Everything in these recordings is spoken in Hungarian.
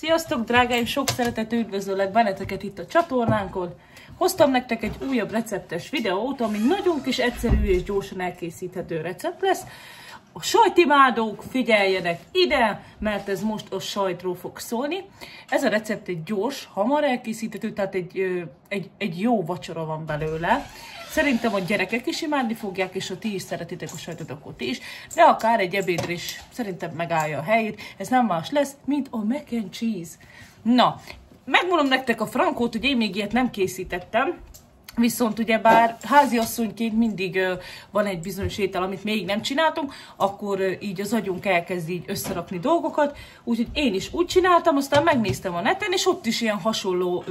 Sziasztok, drágáim! Sok szeretettel üdvözöllek benneteket itt a csatornánkon. Hoztam nektek egy újabb receptes videót, ami nagyon kis egyszerű és gyorsan elkészíthető recept lesz. A sajtimádók figyeljenek ide, mert ez most a sajtról fog szólni. Ez a recept egy gyors, hamar elkészíthető, tehát egy jó vacsora van belőle. Szerintem a gyerekek is imádni fogják, és ha ti is szeretitek a sajtot, akkor ti is. De akár egy ebédre is szerintem megállja a helyét. Ez nem más lesz, mint a mac and cheese. Na, megmondom nektek a frankót, hogy én még ilyet nem készítettem. Viszont ugyebár háziasszonyként mindig van egy bizonyos étel, amit még nem csináltunk, akkor így az agyunk elkezd így összerakni dolgokat. Úgyhogy én is úgy csináltam, aztán megnéztem a neten, és ott is ilyen hasonló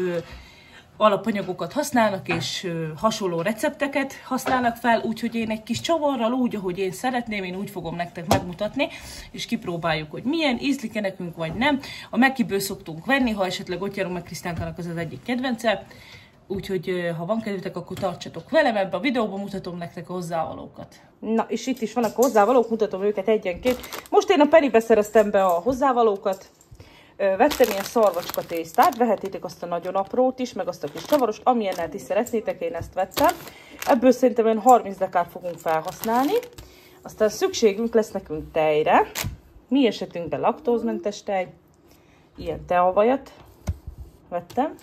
alapanyagokat használnak, és hasonló recepteket használnak fel, úgyhogy én egy kis csavarral, úgy, ahogy én szeretném, én úgy fogom nektek megmutatni, és kipróbáljuk, hogy milyen, ízlik-e nekünk, vagy nem. A Mekiből szoktunk venni, ha esetleg ott járunk, meg Krisztánkának az egyik kedvence. Úgyhogy, ha van kedvetek, akkor tartsatok velem, ebbe a videóban mutatom nektek a hozzávalókat. Na, és itt is vannak a hozzávalók, mutatom őket egyenként. Most én a Pennybe szereztem be a hozzávalókat. Vettem ilyen szarvacska tésztát, vehetétek azt a nagyon aprót is, meg azt a kis csavarost, amilyennel ti szeretnétek, én ezt vettem. Ebből szerintem olyan 30 dekát fogunk felhasználni. Aztán szükségünk lesz nekünk tejre. Mi esetünkben laktózmentes tej. Ilyen teavajat vettem.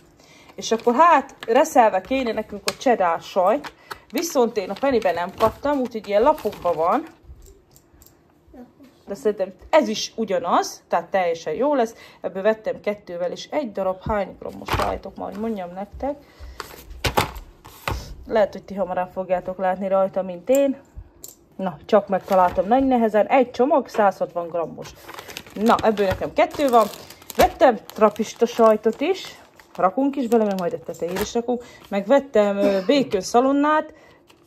És akkor hát reszelve kéne nekünk a cheddar sajt, viszont én a Pennyben nem kaptam, úgyhogy ilyen lapokban van. De szerintem ez is ugyanaz, tehát teljesen jó lesz. Ebből vettem 2-vel, és egy darab, hány grammos rajtok, majd mondjam nektek. Lehet, hogy ti hamarabb fogjátok látni rajta, mint én. Na, csak megtaláltam nagy nehezen. Egy csomag, 160 grammos. Na, ebből nekem 2 van. Vettem trapista sajtot is. Rakunk is bele, mert majd a tetejére is rakunk. Meg vettem bacon szalonnát.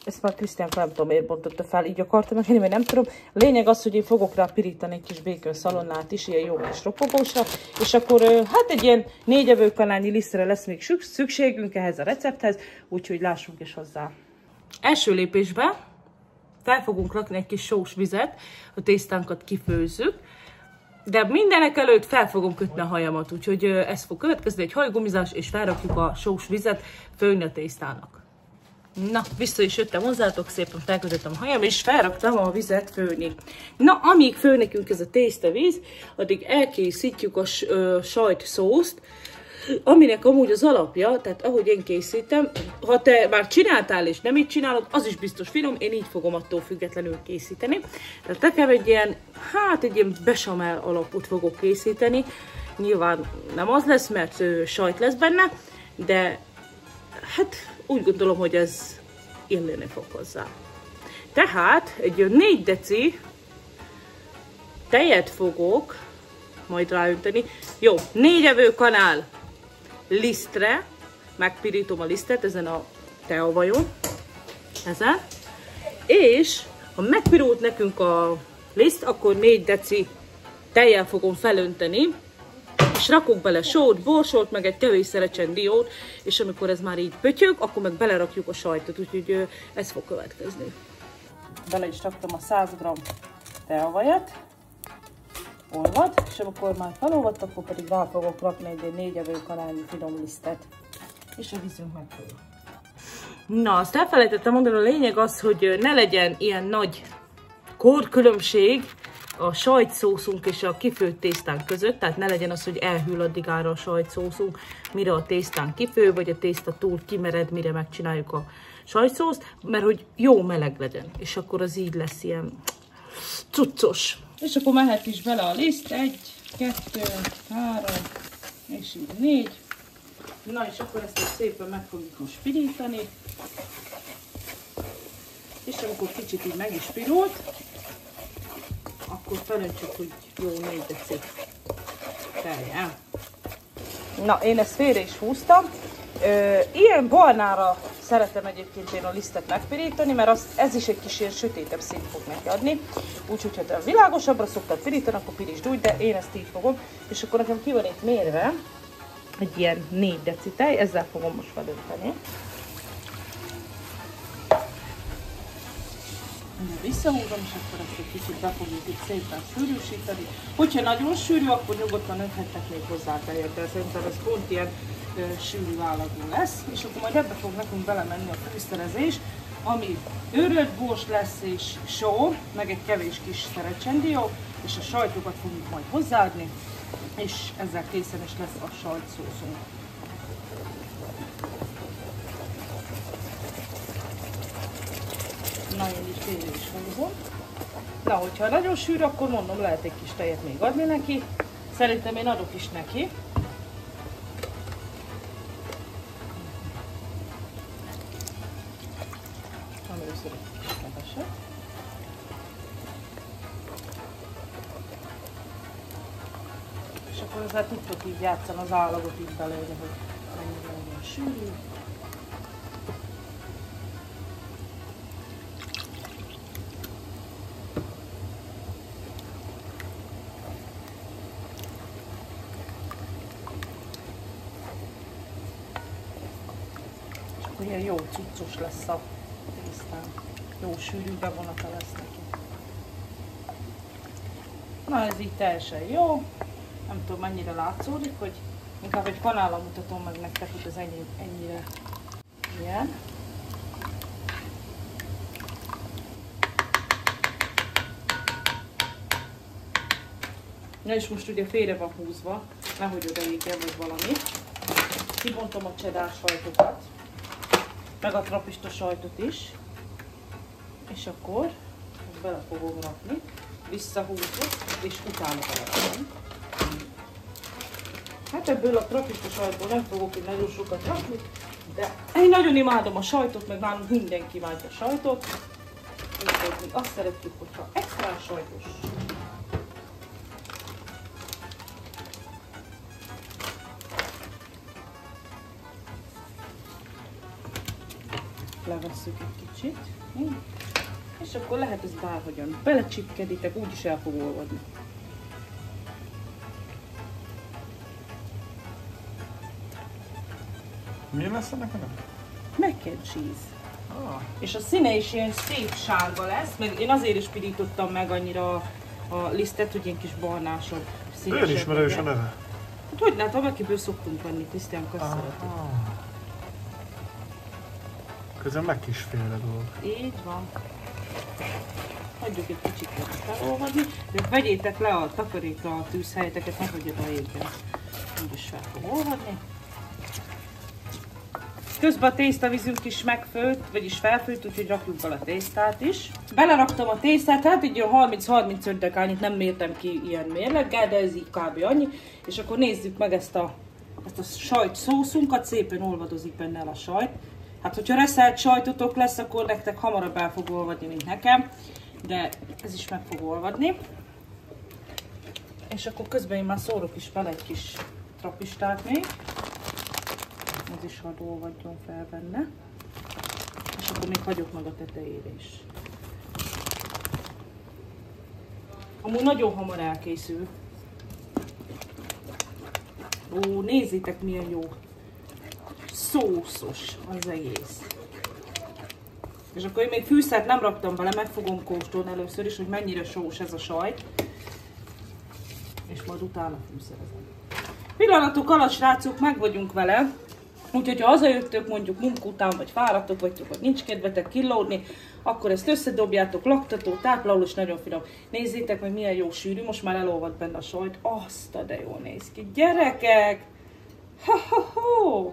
Ezt már Krisztiánka nem tudom miért bontotta fel, így akartam meg, én nem tudom. A lényeg az, hogy én fogok rá pirítani egy kis bacon szalonnát is, ilyen jó kis ropogósra. És akkor hát egy ilyen 4 evőkanálnyi lisztre lesz még szükségünk ehhez a recepthez, úgyhogy lássunk is hozzá. Első lépésben fel fogunk rakni egy kis sós vizet, a tésztánkat kifőzzük. De mindenek előtt fel fogom kötni a hajamat, úgyhogy ez fog következni, egy hajgumizás, és felrakjuk a sós vizet főni a tésztának. Na, vissza is jöttem hozzátok, szépen felkötöttem a hajam, és felraktam a vizet főni. Na, amíg fő nekünk ez a tésztavíz, addig elkészítjük a sajtszószt, aminek amúgy az alapja, tehát ahogy én készítem, ha te már csináltál és nem így csinálod, az is biztos finom, én így fogom attól függetlenül készíteni. Tehát nekem egy ilyen besamel alapot fogok készíteni. Nyilván nem az lesz, mert sajt lesz benne, de hát úgy gondolom, hogy ez illeni fog hozzá. Tehát egy 4 deci tejet fogok majd ráönteni. Jó, 4 evőkanál lisztre, megpirítom a lisztet ezen a teavajon, ezen, és ha megpirult nekünk a liszt, akkor 4 deci tejjel fogom felönteni, és rakok bele sót, borsolt, meg egy kevés szerecsen diót, és amikor ez már így pötyög, akkor meg belerakjuk a sajtot, úgyhogy ez fog következni. Bele is raktam a 100 g teavajat, olvad, és amikor már felolvadt, akkor pedig rá fogok rakni egy 4 evőkanálnyi finom lisztet, és a vízünk megfőjük. Na, azt elfelejtettem mondani, a lényeg az, hogy ne legyen ilyen nagy korkülönbség a sajtszószunk és a kifőtt tésztánk között, tehát ne legyen az, hogy elhűl addigára a sajtszószunk, mire a tésztán kifő, vagy a tészta túl kimered, mire megcsináljuk a sajtszószt, mert hogy jó meleg legyen, és akkor az így lesz ilyen cuccos. És akkor mehet is bele a liszt, 1, 2, 3, és így 4. Na, és akkor ezt szépen meg fogjuk most pirítani. És amikor kicsit így meg is pirult, akkor felöntjük, hogy jó 4 deci teljen. Na, én ezt félre is húztam. Ilyen barnára szeretem egyébként én a lisztet megpirítani, mert ez is egy kis ilyen sötétebb színt fog neki adni. Úgyhogy, ha világosabbra szoktad pirítani, akkor pirítsd úgy, de én ezt így fogom. És akkor nekem ki van itt mérve egy ilyen 4 deci tej, ezzel fogom most felönteni. Visszahúzom, és akkor ezt egy kicsit be fogjuk itt szépen sűrűsíteni. Hogyha nagyon sűrű, akkor nyugodtan önhetnek még hozzá tejet, de szerintem ez pont ilyen sűrű állagú lesz. És akkor majd ebbe fog nekünk belemenni a fűszerezés, ami őrölt borst lesz és só, meg egy kevés kis szerecsendió, és a sajtokat fogjuk majd hozzáadni, és ezzel készen is lesz a sajtszószunk. Na, én így félre is húzom. Na, hogyha nagyon sűrű, akkor mondom, lehet egy kis tejet még adni neki. Szerintem én adok is neki. Először egy kis keveset. És akkor ezzel tudtok így játszani az állagot így belőle, hogy mennyire legyen sűrű. Ilyen jó cuccos lesz a tésztán. Jó sűrű bevonata lesz neki. Na, ez így teljesen jó. Nem tudom, mennyire látszódik, hogy inkább egy kanállal mutatom meg nektek, hogy ez ennyire ilyen. Na és most ugye félre van húzva, nehogy odaégjen vagy valami. Kibontom a cheddar sajtokat, meg a trapista sajtot is, és akkor bele fogom rakni, visszahúzom, és utána belerakom. Hát ebből a trapista sajtból nem fogok így nagyon sokat rakni, de én nagyon imádom a sajtot, meg nálunk mindenki imádja a sajtot, úgyhogy mi azt szeretjük, hogyha extra sajtos. Levesszük egy kicsit, és akkor lehet ez bárhogyan belecsipkeditek, úgyis el fog olvadni. Milyen lesz ennek a neve? Mac and cheese. És a színe is ilyen szép sárga lesz, meg én azért is pirítottam meg annyira a lisztet, hogy ilyen kis barnásabb, színesebb. Ő ismerős a neve? Hát hogy látom, akiből szoktunk venni, Krisztián szereti. Közben meg kis félre dolog. Így van. Hagyjuk egy kicsit felolvadni, de vegyétek le a takarékra a tűzhelyeteket, ne hagyjad a égben. Úgyis fel fog olvadni. Közben a tésztavízünk is megfőtt, vagyis felfőtt, úgyhogy rakjuk bele a tésztát is. Beleraktam a tésztát, hát így 30-35 dekányit nem mértem ki ilyen mérleggel, de ez így kb. Annyi. És akkor nézzük meg ezt a sajt szószunkat, szépen olvadozik benne el a sajt. Hát, hogyha reszelt sajtotok lesz, akkor nektek hamarabb el fog olvadni, mint nekem, de ez is meg fog olvadni. És akkor közben én már szórok is vele egy kis trapistát még. Ez is hadd olvadjon fel benne. És akkor még hagyok meg a tetejére is. Amúgy nagyon hamar elkészül. Ó, nézzétek milyen jó! Szószos az egész. És akkor én még fűszert nem raktam bele, meg fogom kóstolni először is, hogy mennyire sós ez a sajt. És majd utána fűszerezem. Pillanatok alatt, srácok, meg vagyunk vele. Úgyhogy ha hazajöttök, mondjuk munka után, vagy fáradtok vagytok, vagy nincs kedvetek kilódni, akkor ezt összedobjátok, laktató, tápláló és nagyon finom. Nézzétek meg milyen jó sűrű, most már elolvad benne a sajt. Azt a de jól néz ki. Gyerekek! Ha-ha-ho!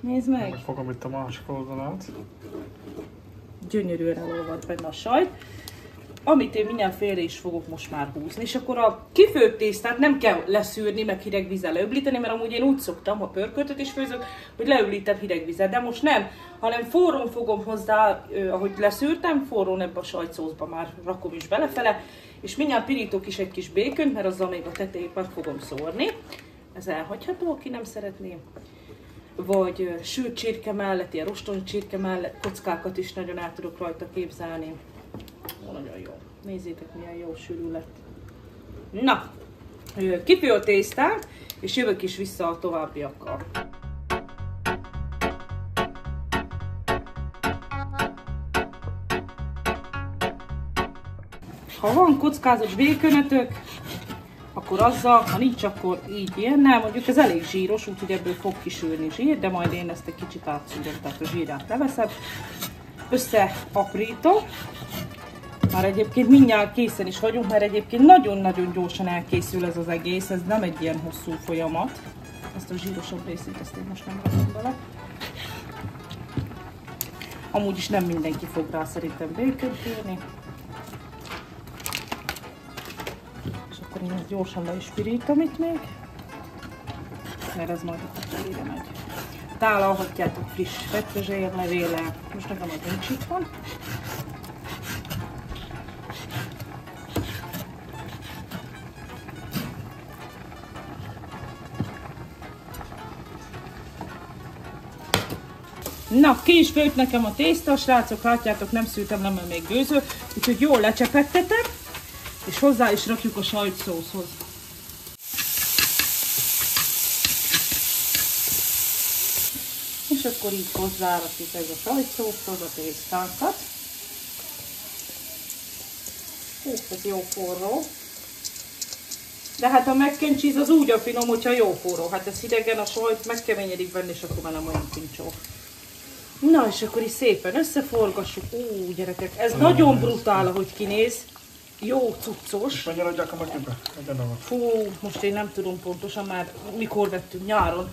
Nézd meg! Most fogom itt a másik oldalát. Gyönyörűen elolvad benne a sajt. Amit én mindjárt félre is fogok most már húzni. És akkor a kifőtt tésztát nem kell leszűrni, meg hideg vízzel leöblíteni, mert amúgy én úgy szoktam, ha pörköltöt is főzök, hogy leöblítem hideg vízzel. De most nem, hanem forrón fogom hozzá, ahogy leszűrtem, forrón ebbe a sajtszószba már rakom is belefele. És mindjárt pirítok is egy kis békönt, mert azzal még a tetejét meg fogom szórni. Ez elhagyható, aki nem szeretné. Vagy sült csirke mellett, ilyen roston csirke mellett kockákat is nagyon el tudok rajta képzelni. Nagyon jó. Nézzétek, milyen jó sűrű lett. Na, kifő a tésztát, és jövök is vissza a továbbiakkal. Ha van kockázatos békönötök, akkor azzal, ha nincs, akkor így ilyennel. Mondjuk ez elég zsíros, úgyhogy ebből fog kisülni zsír, de majd én ezt egy kicsit átszúrom, tehát a zsírát leveszem. Összeaprítom. Már egyébként mindjárt készen is vagyunk, mert egyébként nagyon-nagyon gyorsan elkészül ez az egész, ez nem egy ilyen hosszú folyamat. Ezt a zsírosabb részét, ezt én most nem rakom bele. Amúgy is nem mindenki fog rá szerintem békönt kérni. És akkor én ezt gyorsan le is pirítom itt még, mert ez majd a tetejére megy. Tálalhatjátok friss petrezselylevéllel, most nekem az nincs itt van. Na, ki is főtt nekem a tészta, srácok, látjátok, nem szültem le, mert még gőző, úgyhogy jól lecsepegtetem, és hozzá is rakjuk a sajtszószhoz. És akkor így hozzárakjuk ez a sajtszószhoz a tésztánkat. Ez jó forró. De hát a mac and cheese az úgy a finom, hogyha jó forró. Hát ez hidegen a sajt megkeményedik benne, és akkor már nem olyan pincsó. Na, és akkor is szépen összeforgassuk. Gyerekek, ez nagyon brutál, ahogy kinéz. Jó cuccos. És mennyire adják a makibe? Fú, most én nem tudom pontosan, már mikor vettünk, nyáron.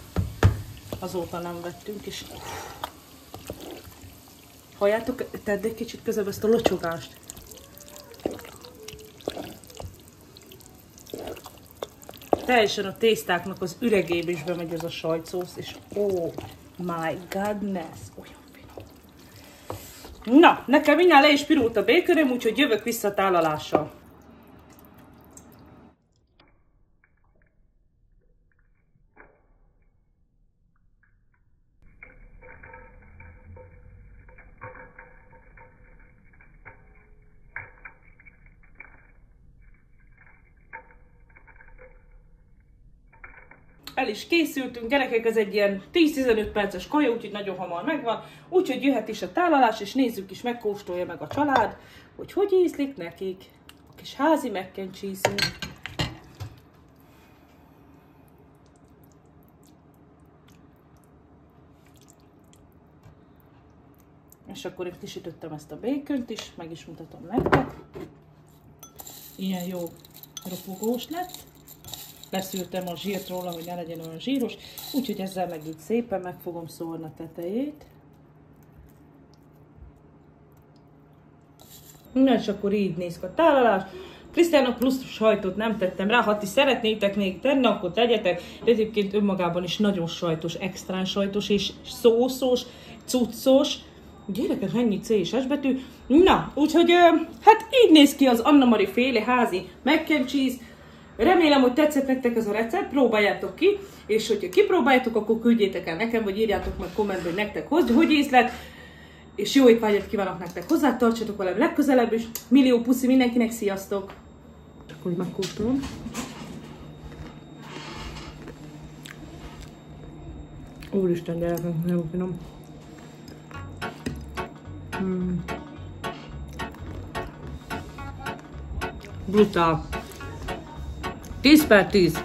Azóta nem vettünk, és... Halljátok, tedd egy kicsit közebb ezt a locsogást. Teljesen a tésztáknak az üregébe is bemegy ez a sajtszósz, és oh my godness, olyan finom. Na, nekem mindjárt le is pirult a békönöm, úgyhogy jövök vissza a tálalással. El is készültünk, gyerekek, ez egy ilyen 10-15 perces kaja, úgyhogy nagyon hamar megvan. Úgyhogy jöhet is a tálalás, és nézzük is, megkóstolja meg a család, hogy hogy ízlik nekik a kis házi mac and cheese-ünk. És akkor én kisütöttem ezt a békönt is, meg is mutatom nektek. Ilyen jó ropogós lett. Leszűrtem a zsírt róla, hogy ne legyen olyan zsíros, úgyhogy ezzel meg így szépen meg fogom szórni a tetejét. Na, és akkor így néz ki a tálalás. Krisztiának plusz sajtot nem tettem rá, ha ti szeretnétek még tenni, akkor tegyetek. De egyébként önmagában is nagyon sajtos, extrán sajtos és szószos, cuccos. Gyerekek, ennyi C és S betű. Na, úgyhogy hát így néz ki az Anna Mari féle házi mac and cheese. Remélem, hogy tetszett nektek ez a recept, próbáljátok ki, és hogyha kipróbáljátok, akkor küldjétek el nekem, vagy írjátok meg kommentbe, hogy nektek hogy ízlet, és jó étvágyat kívánok nektek hozzá, tartsatok velem legközelebb is. Millió puszi mindenkinek, sziasztok! Akkor megkóstolom. Úristen, gyerekek, nagyon finom. Brutál. 10/10.